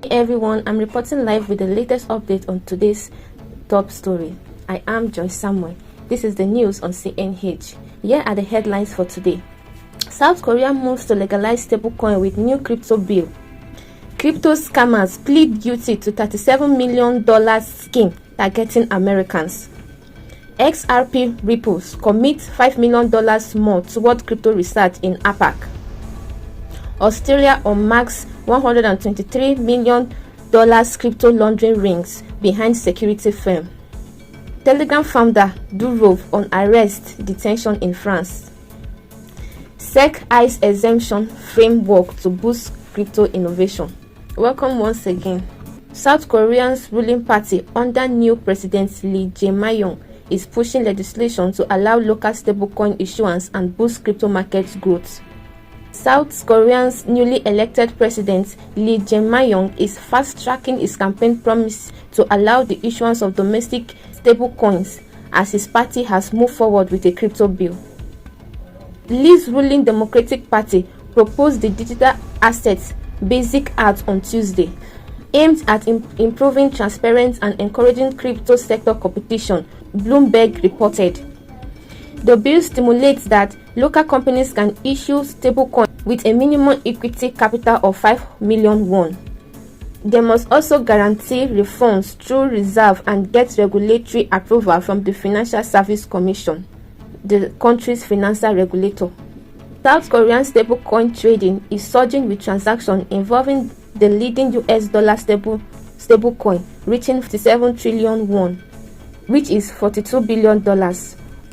Hey everyone, I'm reporting live with the latest update on today's top story. I am Joy Samuel. This is the news on CNH. Here are the headlines for today. South Korea moves to legalize stablecoin with new crypto bill. Crypto scammers plead guilty to $37 million scheme targeting Americans. XRP Ripples commit $5 million more toward crypto research in APAC. Australia unmasks $123 million crypto laundering rings behind security firm. Telegram founder Durov on arrest, detention in France. SEC ICE exemption framework to boost crypto innovation. Welcome once again. South Korea's ruling party under new President Lee Jae-myung is pushing legislation to allow local stablecoin issuance and boost crypto market growth. South Korea's newly elected president Lee Jae-myung is fast-tracking his campaign promise to allow the issuance of domestic stablecoins as his party has moved forward with a crypto bill. Lee's ruling Democratic Party proposed the Digital Assets Basic Act on Tuesday, aimed at improving transparency and encouraging crypto sector competition, Bloomberg reported. The bill stimulates that local companies can issue stablecoins with a minimum equity capital of 5 million won. They must also guarantee refunds through reserve and get regulatory approval from the Financial Services Commission, the country's financial regulator. South Korean stablecoin trading is surging with transactions involving the leading US dollar stablecoin reaching 57 trillion won, which is $42 billion,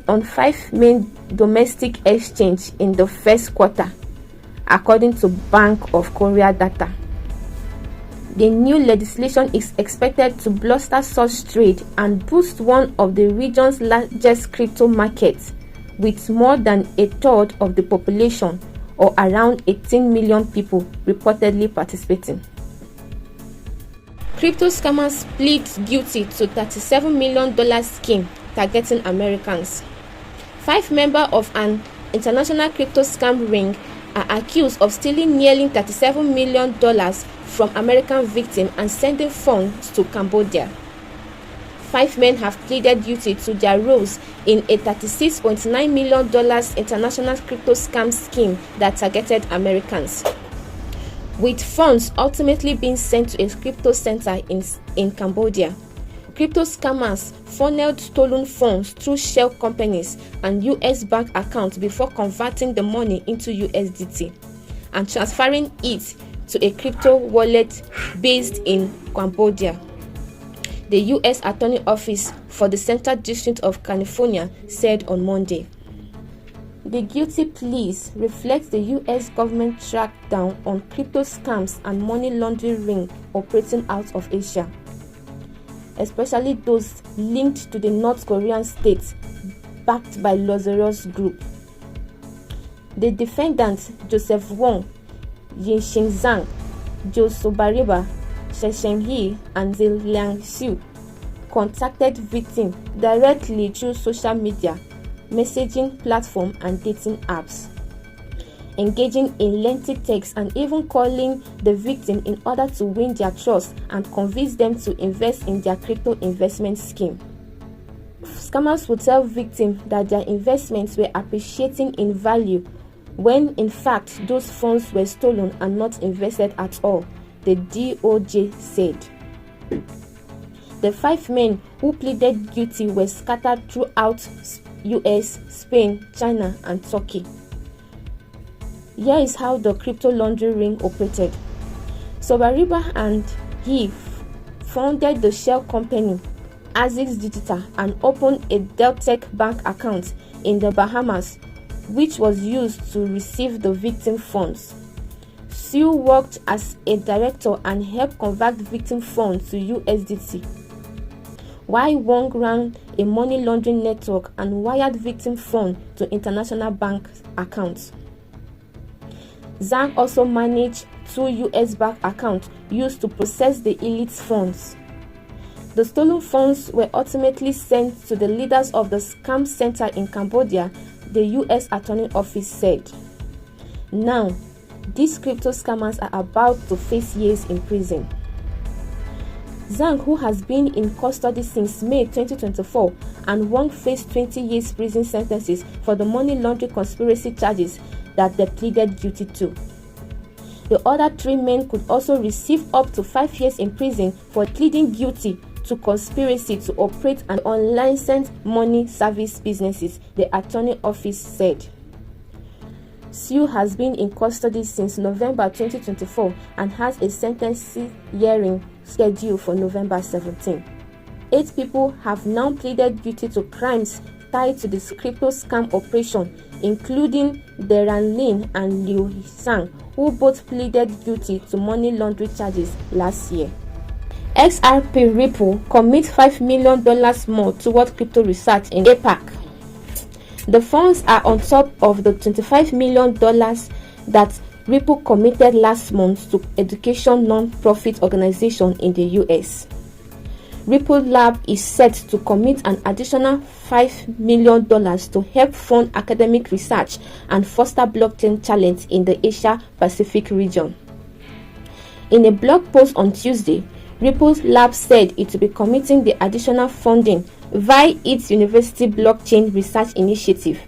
on 5 main domestic exchanges in the first quarter, according to Bank of Korea data. The new legislation is expected to bolster such trade and boost one of the region's largest crypto markets, with more than a third of the population, or around 18 million people, reportedly participating. Crypto scammers plead guilty to $37 million scheme targeting Americans. 5 members of an international crypto scam ring are accused of stealing nearly $37 million from American victims and sending funds to Cambodia. 5 men have pleaded guilty to their roles in a $36.9 million international crypto scam scheme that targeted Americans, with funds ultimately being sent to a crypto center in Cambodia. Crypto scammers funneled stolen funds through shell companies and US bank accounts before converting the money into USDT and transferring it to a crypto wallet based in Cambodia. The US Attorney Office for the Central District of California said on Monday. The guilty pleas reflect the US government crackdown on crypto scams and money laundering rings operating out of Asia, especially those linked to the North Korean state backed by Lazarus Group. The defendants, Joseph Wong, Yin Xingzhang, Jo Sobariba, Sheshen He, and Zil Liang Xiu, contacted victims directly through social media, messaging platforms, and dating apps, engaging in lengthy texts and even calling the victim in order to win their trust and convince them to invest in their crypto investment scheme. Scammers would tell victims that their investments were appreciating in value when in fact those funds were stolen and not invested at all, the DOJ said. The 5 men who pleaded guilty were scattered throughout US, Spain, China, and Turkey. Here is how the crypto laundering ring operated. Sobariba and he founded the shell company Azix Digital and opened a Deltec bank account in the Bahamas, which was used to receive the victim funds. Sue worked as a director and helped convert victim funds to USDT, while Wong ran a money laundering network and wired victim funds to international bank accounts. Zhang also managed 2 US bank accounts used to process the elite's funds. The stolen funds were ultimately sent to the leaders of the scam center in Cambodia, the US Attorney Office said. Now, these crypto scammers are about to face years in prison. Zhang, who has been in custody since May 2024, and Wang faced 20 years prison sentences for the money laundering conspiracy charges that they pleaded guilty to. The other 3 men could also receive up to 5 years in prison for pleading guilty to conspiracy to operate an unlicensed money service businesses, the attorney office said. Xu has been in custody since November 2024 and has a sentencing hearing scheduled for November 17. 8 people have now pleaded guilty to crimes tied to this crypto scam operation, including Deran Lin and Liu Sang, who both pleaded guilty to money laundering charges last year. XRP Ripple commits $5 million more toward crypto research in APAC. The funds are on top of the $25 million that Ripple committed last month to education non-profit organization in the US. Ripple Lab is set to commit an additional $5 million to help fund academic research and foster blockchain talent in the Asia-Pacific region. In a blog post on Tuesday, Ripple Lab said it will be committing the additional funding via its University Blockchain Research Initiative,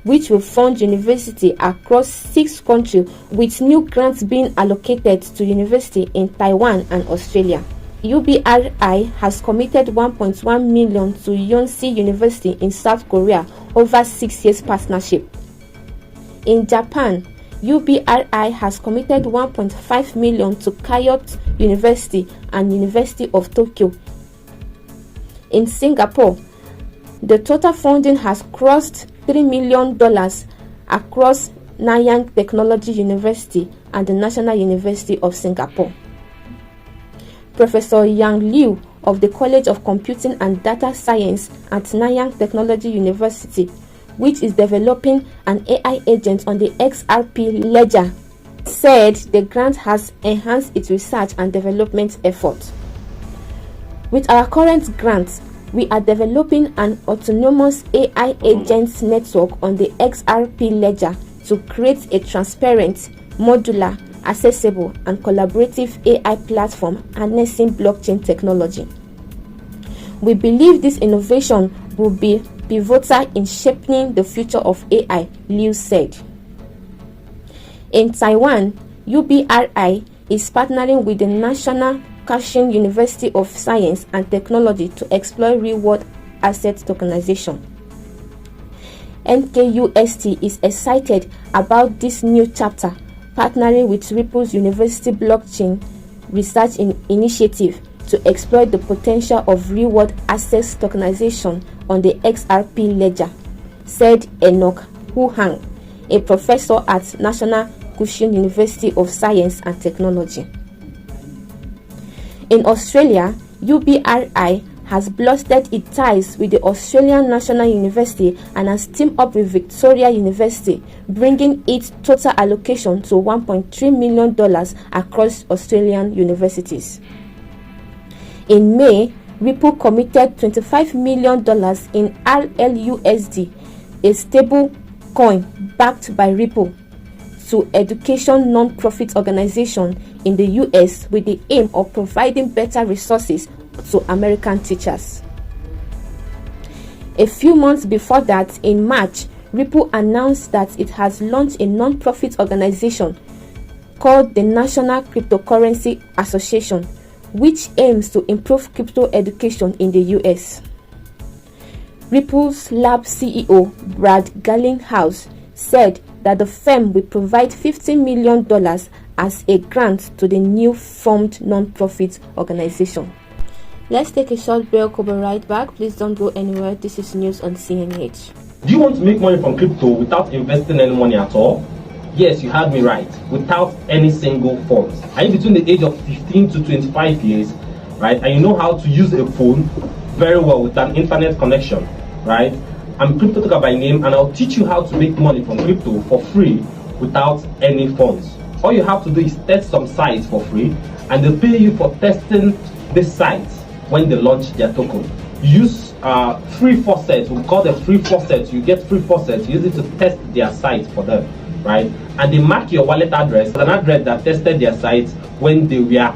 which will fund universities across 6 countries, with new grants being allocated to universities in Taiwan and Australia. UBRI has committed $1.1 million to Yonsei University in South Korea over 6 years partnership. In Japan, UBRI has committed $1.5 million to Kyoto University and University of Tokyo. In Singapore, the total funding has crossed $3 million across Nanyang Technology University and the National University of Singapore. Professor Yang Liu of the College of Computing and Data Science at Nanyang Technology University, which is developing an AI agent on the XRP ledger, said the grant has enhanced its research and development efforts. With our current grant, we are developing an autonomous AI agent network on the XRP ledger to create a transparent, modular, accessible, and collaborative AI platform harnessing blockchain technology. We believe this innovation will be pivotal in shaping the future of AI, Liu said. In Taiwan, UBRI is partnering with the National Kaohsiung University of Science and Technology to explore real-world asset tokenization. NKUST is excited about this new chapter, partnering with Ripple's University Blockchain Research Initiative to explore the potential of real-world assets tokenization on the XRP ledger, said Enoch Hu Hang, a professor at National Kaohsiung University of Science and Technology. In Australia, UBRI has bolstered its ties with the Australian National University and has teamed up with Victoria University, bringing its total allocation to $1.3 million across Australian universities. In May, Ripple committed $25 million in RLUSD, a stable coin backed by Ripple, to education non-profit organization in the US with the aim of providing better resources to American teachers. A few months before that, in March, Ripple announced that it has launched a non-profit organization called the National Cryptocurrency Association, which aims to improve crypto education in the US. Ripple's Lab CEO Brad Garlinghouse said that the firm will provide $50 million as a grant to the new formed non-profit organization. Let's take a short break. We'll be right back. Please don't go anywhere. This is news on CNH. Do you want to make money from crypto without investing any money at all? Yes, you heard me right. Without any single funds. Are you between the age of 15 to 25 years, right? And you know how to use a phone very well with an internet connection, right? I'm Crypto Talker by name, and I'll teach you how to make money from crypto for free without any funds. All you have to do is test some sites for free, and they'll pay you for testing this site when they launch their token. Use free faucets. We call them free faucets. You get free faucets. Use it to test their site for them, right? And they mark your wallet address, an address that tested their site when they were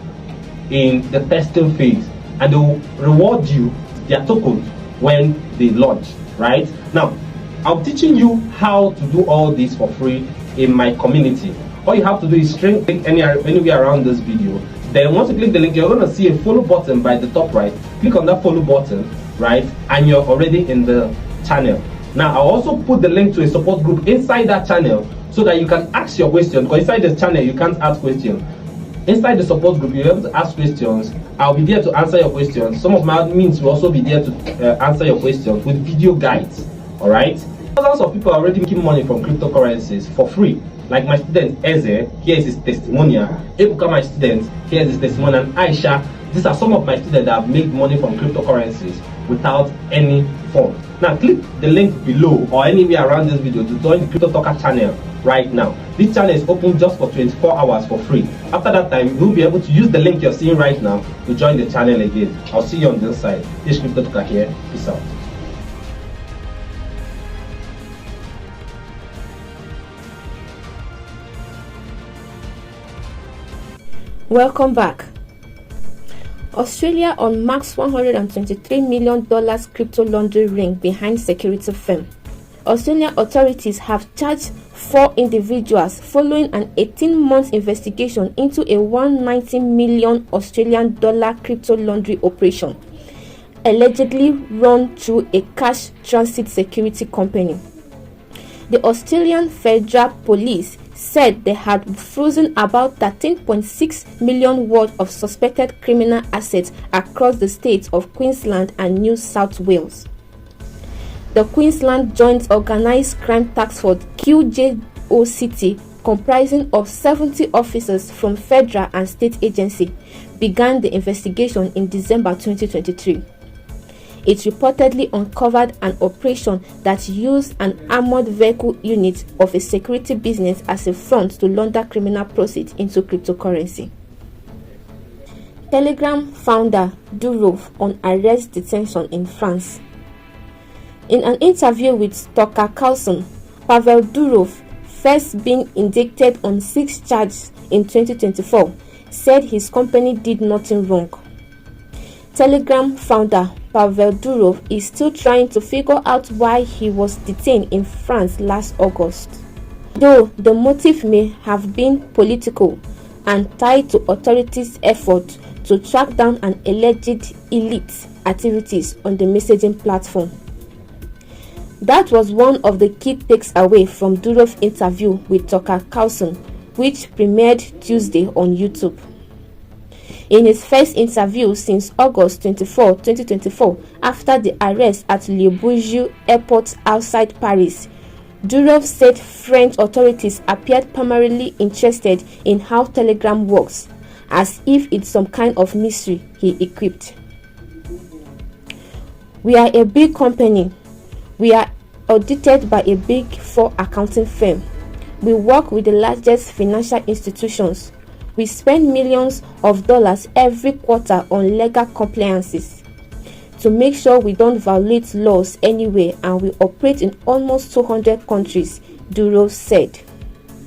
in the testing phase. and they will reward you their tokens when they launch, right? Now, I'm teaching you how to do all this for free in my community. All you have to do is click anywhere around this video. Then once you click the link, you're going to see a follow button by the top right. Click on that follow button, right? And you're already in the channel. Now, I'll also put the link to a support group inside that channel so that you can ask your question, because inside the channel, you can't ask questions. Inside the support group, you're able to ask questions. I'll be there to answer your questions. Some of my admins will also be there to answer your questions with video guides, all right? Thousands of people are already making money from cryptocurrencies for free. Like my student Eze, here is his testimonial. Ebuka, my student, here is his testimonial. And Aisha, these are some of my students that have made money from cryptocurrencies without any fund. Now click the link below or anywhere around this video to join the Crypto Talker channel right now. This channel is open just for 24 hours for free. After that time, you'll be able to use the link you're seeing right now to join the channel again. I'll see you on this side. This is Crypto Talker here. Peace out. Welcome back. Australia unmasks $123 million crypto laundering ring behind security firm. Australian authorities have charged 4 individuals following an 18-month investigation into a $190 million Australian dollar crypto laundering operation, allegedly run through a cash transit security company. The Australian Federal Police said they had frozen about 13.6 million worth of suspected criminal assets across the states of Queensland and New South Wales. The Queensland Joint Organised Crime Task Force QJOCT, comprising of 70 officers from federal and state agencies, began the investigation in December 2023. It reportedly uncovered an operation that used an armored vehicle unit of a security business as a front to launder criminal proceeds into cryptocurrency. Telegram founder Durov on arrest detention in France. In an interview with Tucker Carlson, Pavel Durov, first being indicted on 6 charges in 2024, said his company did nothing wrong. Telegram founder Pavel Durov is still trying to figure out why he was detained in France last August. Though the motive may have been political and tied to authorities' effort to track down an alleged elite activities on the messaging platform. That was one of the key takes away from Durov's interview with Tucker Carlson, which premiered Tuesday on YouTube. In his first interview since August 24, 2024, after the arrest at Le Bourget Airport outside Paris, Durov said French authorities appeared primarily interested in how Telegram works, as if it's some kind of mystery he equipped. "We are a big company. We are audited by a big 4 accounting firm. We work with the largest financial institutions. We spend millions of dollars every quarter on legal compliances to make sure we don't violate laws anywhere, and we operate in almost 200 countries," Durov said.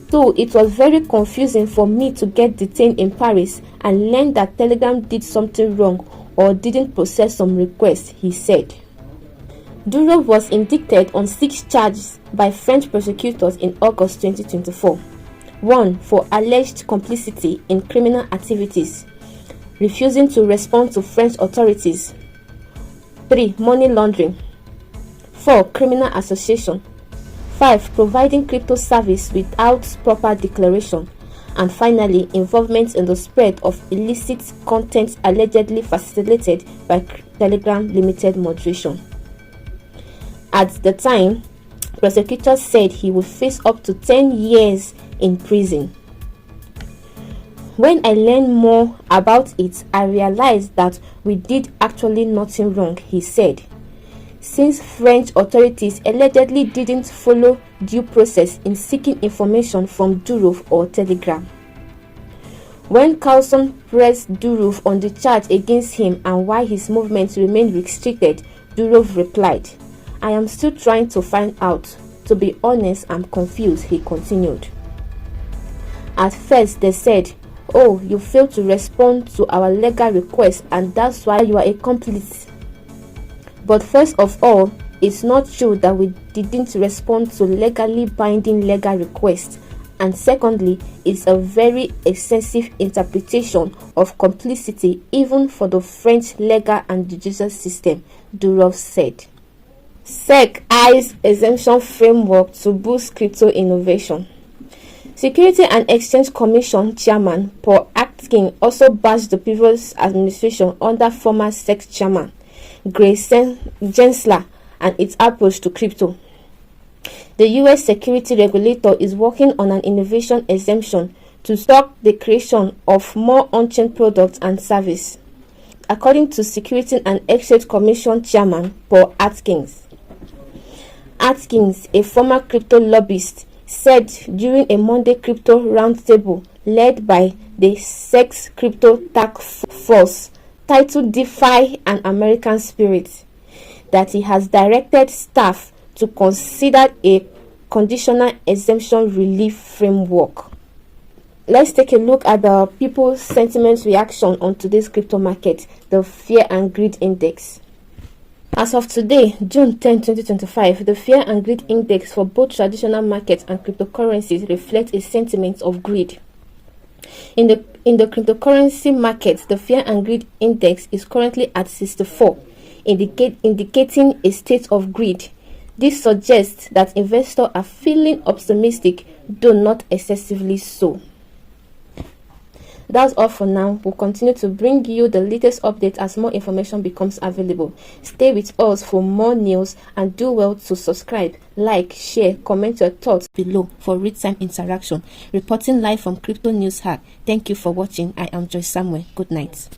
"So it was very confusing for me to get detained in Paris and learn that Telegram did something wrong or didn't process some requests," he said. Durov was indicted on 6 charges by French prosecutors in August 2024. 1. For alleged complicity in criminal activities, refusing to respond to French authorities. 3. Money laundering. 4. Criminal association. 5. Providing crypto service without proper declaration. And finally, involvement in the spread of illicit content allegedly facilitated by Telegram Limited Moderation. At the time, prosecutors said he would face up to 10 years in prison. "When I learned more about it, I realized that we did actually nothing wrong," he said, since French authorities allegedly didn't follow due process in seeking information from Durov or Telegram. When Carlson pressed Durov on the charge against him and why his movements remained restricted, Durov replied, "I am still trying to find out. To be honest, I'm confused," he continued. At first, they said, Oh, you failed to respond to our legal request and that's why you are a complice. But first of all, it's not true that we didn't respond to legally binding legal requests. And secondly, it's a very excessive interpretation of complicity even for the French legal and judicial system, Durov said. SEC eyes exemption framework to boost crypto innovation. Security and Exchange Commission Chairman Paul Atkins also bashed the previous administration under former SEC Chairman Gray Gensler and its approach to crypto. The U.S. security regulator is working on an innovation exemption to stop the creation of more on-chain products and services, according to Security and Exchange Commission Chairman Paul Atkins. Atkins, a former crypto lobbyist, said during a Monday crypto roundtable led by the SEC's Crypto Task Force titled DeFi and American Spirit that he has directed staff to consider a conditional exemption relief framework. Let's take a look at the people's sentiment reaction on today's crypto market, the Fear and Greed Index. As of today, June 10, 2025, the Fear and Greed Index for both traditional markets and cryptocurrencies reflects a sentiment of greed. In the cryptocurrency market, the Fear and Greed Index is currently at 64, indicating a state of greed. This suggests that investors are feeling optimistic, though not excessively so. That's all for now. We'll continue to bring you the latest updates as more information becomes available. Stay with us for more news and do well to subscribe, like, share, comment your thoughts below for real-time interaction. Reporting live from Crypto News Hack. Thank you for watching. I am Joy Samuel. Good night.